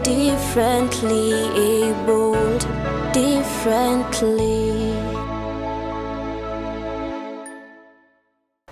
differently abled, differently.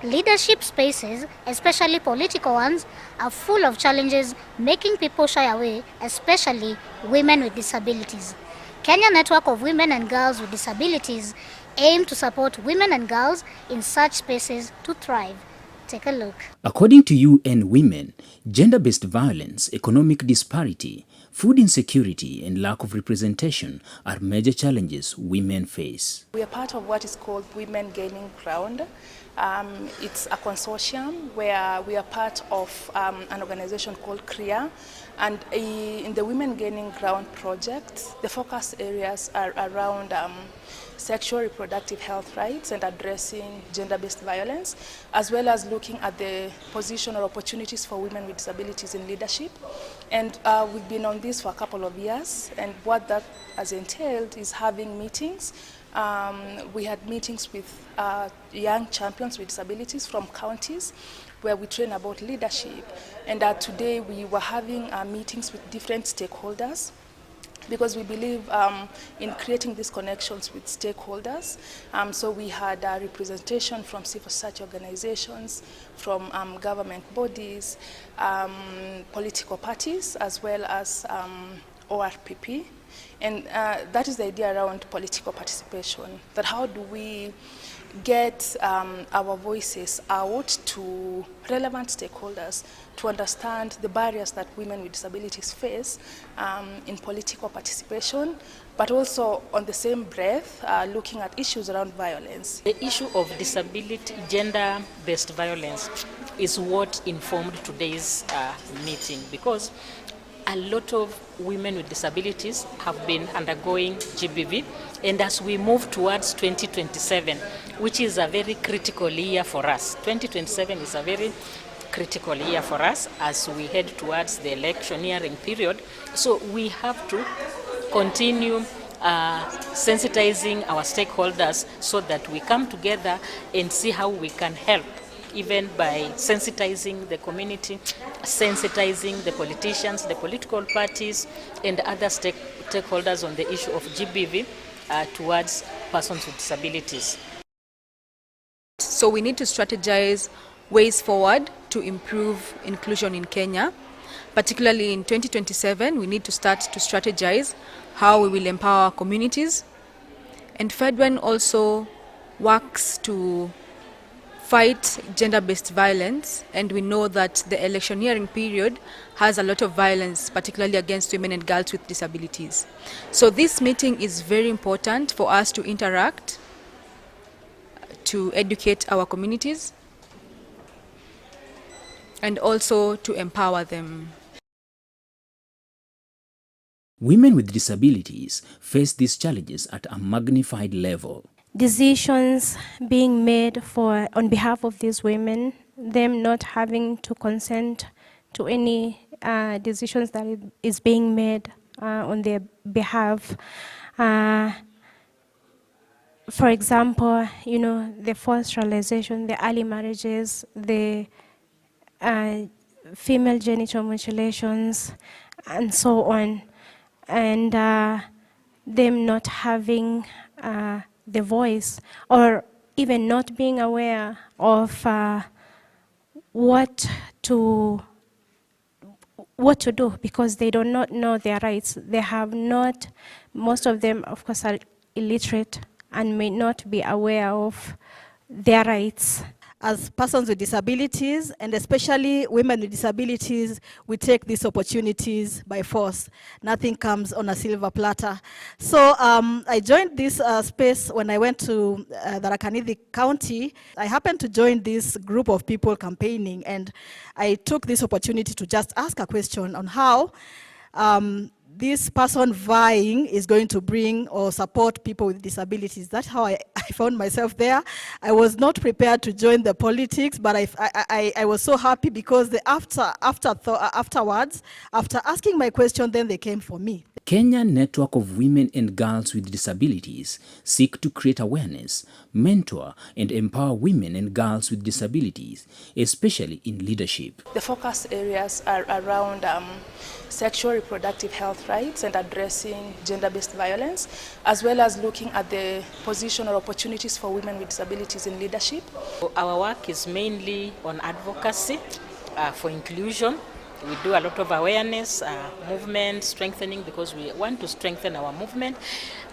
Leadership spaces, especially political ones, are full of challenges, making people shy away, especially women with disabilities. Kenya Network of Women and Girls with Disabilities aim to support women and girls in such spaces to thrive. Take a look. According to UN Women, gender-based violence, economic disparity, food insecurity and lack of representation are major challenges women face. We are part of what is called Women Gaining Ground. It's a consortium where we are part of an organization called CREA, and in the Women Gaining Ground project, the focus areas are around sexual reproductive health rights and addressing gender-based violence, as well as looking at the position or opportunities for women with disabilities in leadership. And we've been on this for a couple of years, and what that has entailed is having meetings. We had meetings with young champions with disabilities from counties where we train about leadership. And today we were having meetings with different stakeholders, because we believe in creating these connections with stakeholders. So we had representation from civil society organizations, from government bodies, political parties, as well as ORPP. And that is the idea around political participation, that how do we get our voices out to relevant stakeholders to understand the barriers that women with disabilities face in political participation, but also on the same breath looking at issues around violence. The issue of disability, gender-based violence is what informed today's meeting, because a lot of women with disabilities have been undergoing GBV, and as we move towards 2027, which is a very critical year for us, 2027 is a very critical year for us as we head towards the electioneering period. So we have to continue sensitizing our stakeholders so that we come together and see how we can help, even by sensitizing the community, sensitizing the politicians, the political parties, and other stakeholders on the issue of GBV towards persons with disabilities. So we need to strategize ways forward to improve inclusion in Kenya. Particularly in 2027, we need to start to strategize how we will empower communities. And FEDWEN also works to fight gender-based violence, and we know that the electioneering period has a lot of violence, particularly against women and girls with disabilities. So this meeting is very important for us to interact, to educate our communities, and also to empower them. Women with disabilities face these challenges at a magnified level. Decisions being made on behalf of these women, them not having to consent to any decisions that is being made on their behalf. For example, the forced sterilization, the early marriages, the female genital mutilations, and so on, and them not having the voice, or even not being aware of what to do, because they do not know their rights. They have not, most of them of course are illiterate and may not be aware of their rights. As persons with disabilities, and especially women with disabilities, we take these opportunities by force. Nothing comes on a silver platter. So I joined this space when I went to Tharaka Nithi County. I happened to join this group of people campaigning, and I took this opportunity to just ask a question on how this person vying is going to bring or support people with disabilities. That's how I found myself there. I was not prepared to join the politics, but I was so happy because afterwards, after asking my question, then they came for me. Kenya Network of Women and Girls with Disabilities seek to create awareness, mentor and empower women and girls with disabilities, especially in leadership. The focus areas are around sexual reproductive health rights and addressing gender-based violence, as well as looking at the position or opportunities for women with disabilities in leadership. Our work is mainly on advocacy for inclusion. We do a lot of awareness, movement strengthening, because we want to strengthen our movement,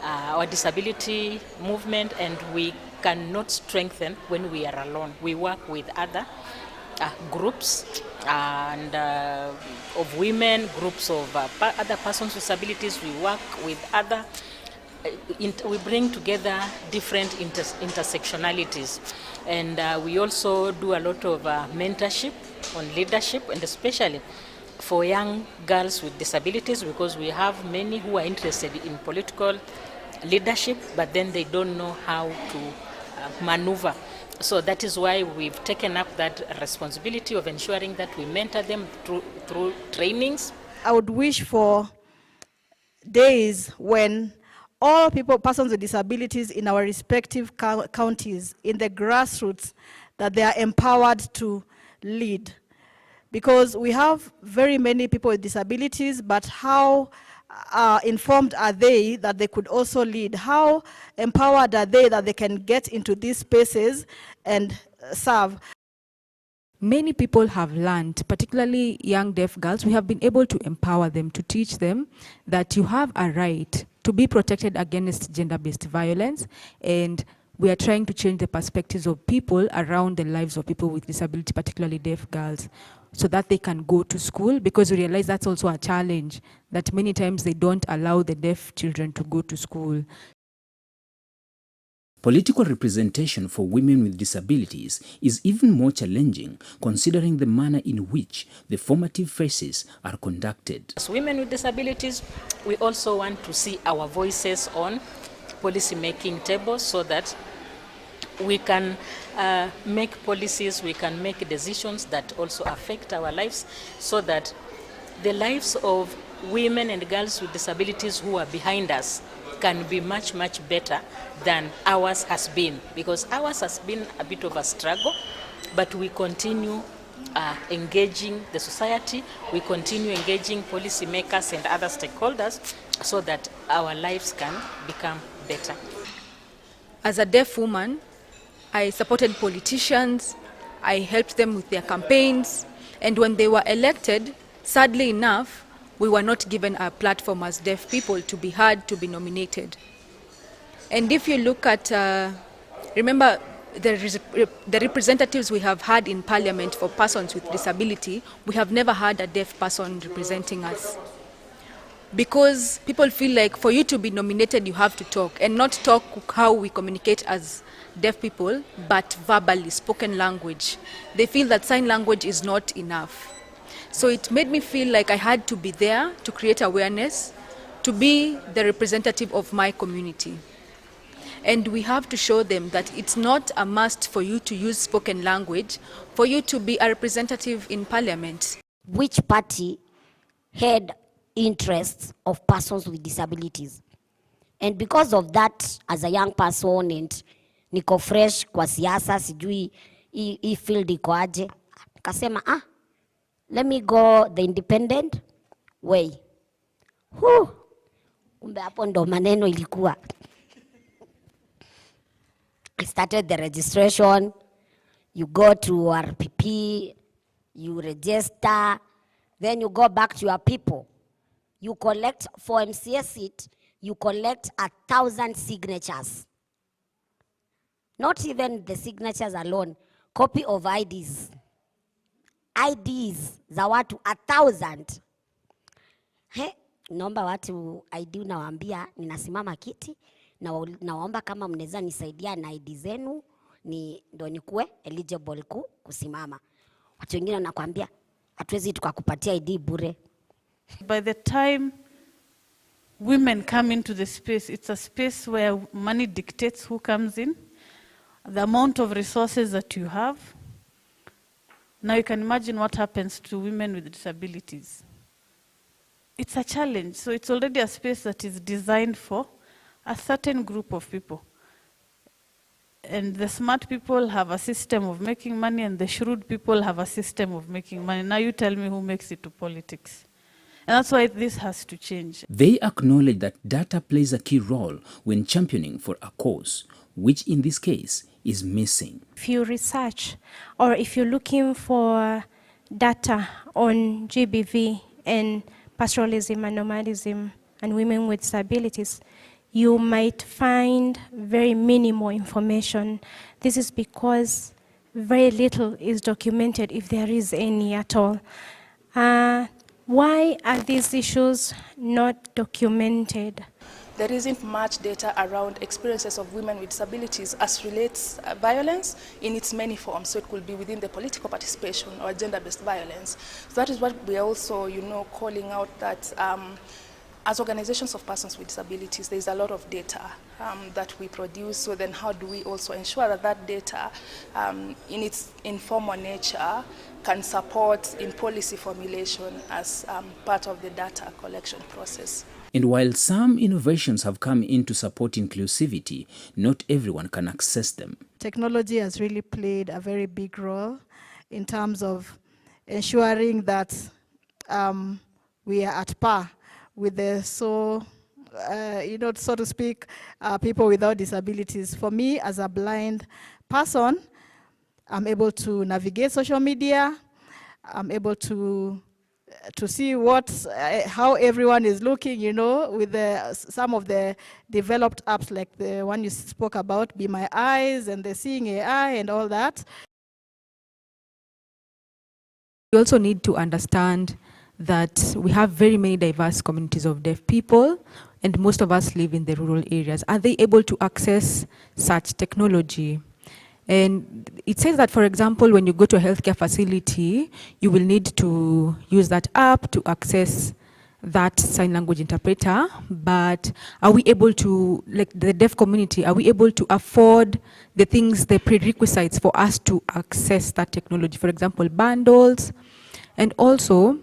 our disability movement, and we cannot strengthen when we are alone. We work with other groups and of women, groups of other persons with disabilities. We work with other, we bring together different intersectionalities, and we also do a lot of mentorship on leadership, and especially for young girls with disabilities, because we have many who are interested in political leadership, but then they don't know how to maneuver. So that is why we've taken up that responsibility of ensuring that we mentor them through trainings. I would wish for days when all persons with disabilities in our respective counties, in the grassroots, that they are empowered to lead. Because we have very many people with disabilities, but how informed are they that they could also lead? How empowered are they that they can get into these spaces and serve? Many people have learned, particularly young deaf girls, we have been able to empower them, to teach them that you have a right to be protected against gender-based violence, and we are trying to change the perspectives of people around the lives of people with disability, particularly deaf girls, so that they can go to school, because we realize that's also a challenge, that many times they don't allow the deaf children to go to school. Political representation for women with disabilities is even more challenging, considering the manner in which the formative phases are conducted. As women with disabilities, we also want to see our voices on policy-making tables, so that we can make policies, we can make decisions that also affect our lives, so that the lives of women and girls with disabilities who are behind us can be much, much better than ours has been. Because ours has been a bit of a struggle, but we continue engaging the society, we continue engaging policymakers and other stakeholders, so that our lives can become better. As a deaf woman, I supported politicians, I helped them with their campaigns, and when they were elected, sadly enough, we were not given a platform as deaf people to be heard, to be nominated. And if you look at, remember the representatives we have had in Parliament for persons with disability, we have never had a deaf person representing us. Because people feel like for you to be nominated, you have to talk, and not talk how we communicate as deaf people, but verbally, spoken language. They feel that sign language is not enough. So it made me feel like I had to be there to create awareness, to be the representative of my community. And we have to show them that it's not a must for you to use spoken language for you to be a representative in Parliament. Which party had interests of persons with disabilities? And because of that, as a young person, and niko fresh kwa siasa, sijui hii field iko aje, kasema let me go the independent way. Kumbe hapo ndo maneno ilikuwa. I started the registration. You go to RPP, you register, then you go back to your people. You collect, for MCA seat, you collect 1,000 signatures. Not even the signatures alone, copy of IDs. IDs za watu 1,000. Naomba watu ID unawaambia ninasimama kiti, nawaomba kama mnaweza nisaidia na ID zenu ndo nikuwe eligible kusimama. Watu wengine wanakuambia hatuwezi tukakupatia ID bure. By the time women come into the space, it's a space where money dictates who comes in, the amount of resources that you have. Now you can imagine what happens to women with disabilities. It's a challenge. So it's already a space that is designed for a certain group of people. And the smart people have a system of making money, and the shrewd people have a system of making money. Now you tell me who makes it to politics. And that's why this has to change. They acknowledge that data plays a key role when championing for a cause, which in this case is missing. If you research or if you're looking for data on GBV and pastoralism and nomadism and women with disabilities, you might find very minimal information. This is because very little is documented, if there is any at all. Why are these issues not documented? There isn't much data around experiences of women with disabilities as relates violence in its many forms. So it could be within the political participation or gender-based violence. So that is what we are also, calling out, that as organizations of persons with disabilities, there is a lot of data that we produce. So then how do we also ensure that that data in its informal nature can support in policy formulation as part of the data collection process? And while some innovations have come in to support inclusivity, not everyone can access them. Technology has really played a very big role in terms of ensuring that we are at par with the so to speak, people without disabilities. For me, as a blind person, I'm able to navigate social media. I'm able to see how everyone is looking, with some of the developed apps like the one you spoke about, Be My Eyes and the Seeing AI and all that. We also need to understand that we have very many diverse communities of deaf people, and most of us live in the rural areas. Are they able to access such technology? And it says that, for example, when you go to a healthcare facility, you will need to use that app to access that sign language interpreter. But are we able to, like the deaf community, are we able to afford the prerequisites for us to access that technology? For example, bundles. And also,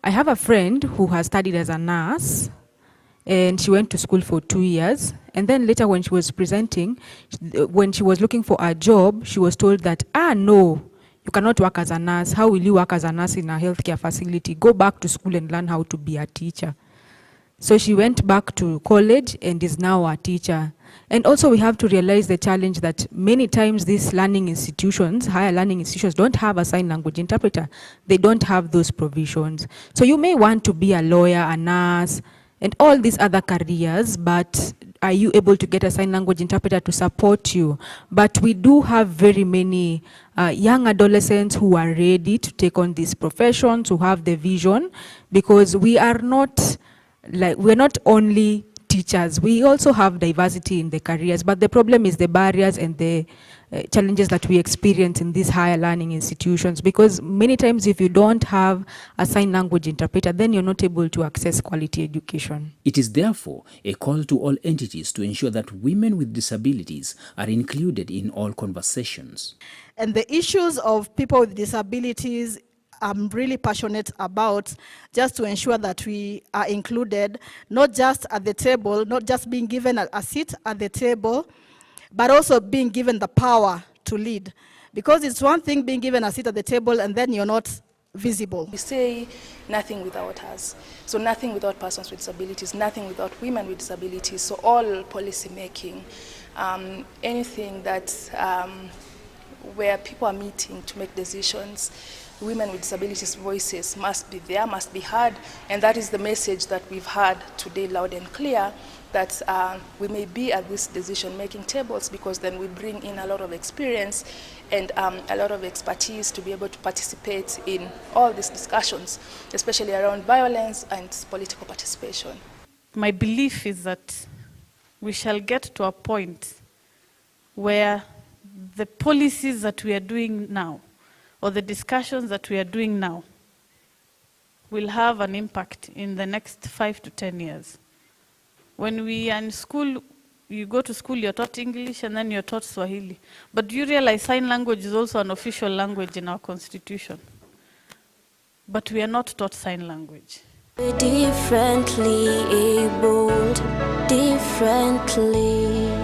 I have a friend who has studied as a nurse, and she went to school for 2 years. And then later when she was presenting, when she was looking for a job, she was told that, no, you cannot work as a nurse. How will you work as a nurse in a healthcare facility? Go back to school and learn how to be a teacher. So she went back to college and is now a teacher. And also we have to realize the challenge that many times these learning institutions, higher learning institutions, don't have a sign language interpreter. They don't have those provisions. So you may want to be a lawyer, a nurse, and all these other careers, but are you able to get a sign language interpreter to support you? But we do have very many young adolescents who are ready to take on these professions, who have the vision, because we're not only teachers, we also have diversity in the careers, but the problem is the barriers and the challenges that we experience in these higher learning institutions, because many times if you don't have a sign language interpreter, then you're not able to access quality education. It is therefore a call to all entities to ensure that women with disabilities are included in all conversations. And the issues of people with disabilities, I'm really passionate about, just to ensure that we are included, not just at the table, not just being given a seat at the table, but also being given the power to lead. Because it's one thing being given a seat at the table and then you're not visible. We say nothing without us. So nothing without persons with disabilities, nothing without women with disabilities. So all policy making, anything that where people are meeting to make decisions, women with disabilities voices must be there, must be heard, and that is the message that we've heard today loud and clear, that we may be at these decision-making tables because then we bring in a lot of experience and a lot of expertise to be able to participate in all these discussions, especially around violence and political participation. My belief is that we shall get to a point where the policies that we are doing now, or the discussions that we are doing now, will have an impact in the next 5 to 10 years. When we are in school, you go to school, you're taught English and then you're taught Swahili. But do you realize sign language is also an official language in our constitution? But we are not taught sign language. Differently abled, differently.